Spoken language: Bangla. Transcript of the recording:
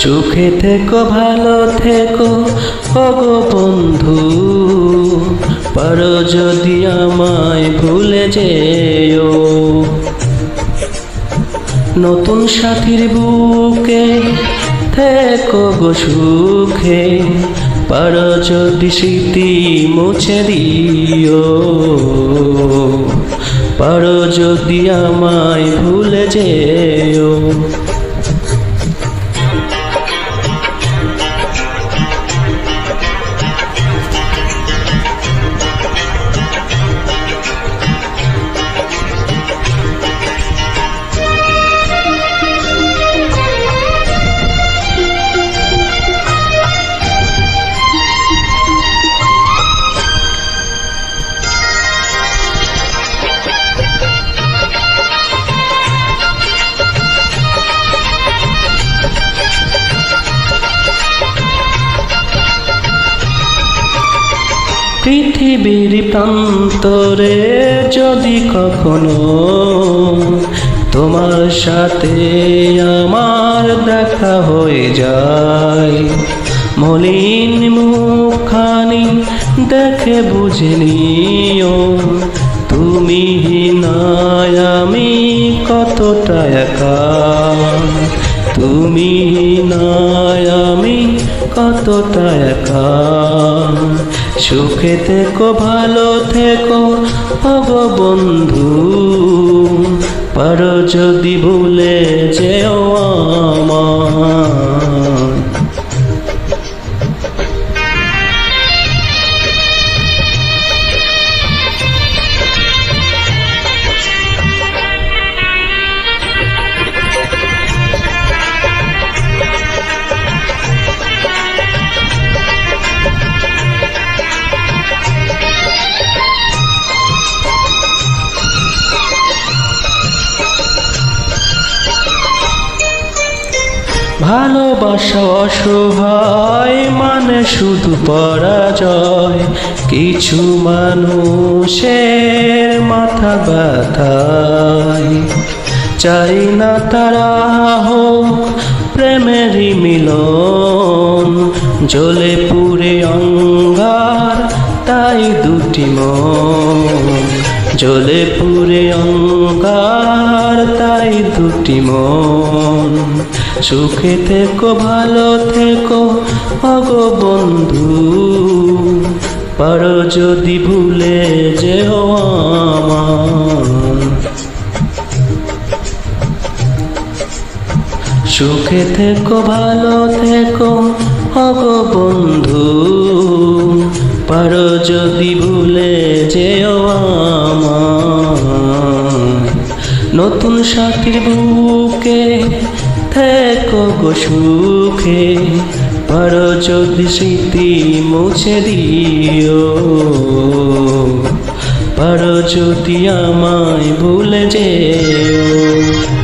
সুখে থেকো ভালো থেকো ওগো বন্ধু, পারো যদি আমায় ভুলে যেও। নতুন সাথীর বুকে থেকো গো সুখে, পারো যদি স্মৃতি মুছে দিও। পারো যদি আমায় ভুলে যেও। পৃথিবীর প্রান্তরে যদি কখনো তোমার সাথে আমার দেখা হয়ে যায়, মলিন মুখখানি দেখে বুঝে নিও তুমি নাই আমি কতটা একা। তুমি নাই আমি কতটা একা। সুখে থেকো ভালো থেকো ওগো বন্ধু, পারো যদি ভুলে যেও আমায়। ভালোবাসা অসহায় মানে শুধু পরাজয়, কিছু মানুষের মাথা ব্যথায়। চাই না তারা হোক প্রেমেরই মিলন, জ্বলে পুড়ে অঙ্গার তাই দুটি মন। জ্বলে পুড়ে অঙ্গার তাই দুটি মন। সুখে থেকো ভালো থেকো ওগো বন্ধু, পারো যদি ভুলে যেও আমায়। সুখে থেকো ভালো থেকো ওগো বন্ধু, পারো যদি ভুলে যেও আমায়। নতুন সাথীর বুকে থেকো গো সুখে, পারো যদি স্মৃতি মুছে দিও। পারো যদি আমায় ভুলে যেও।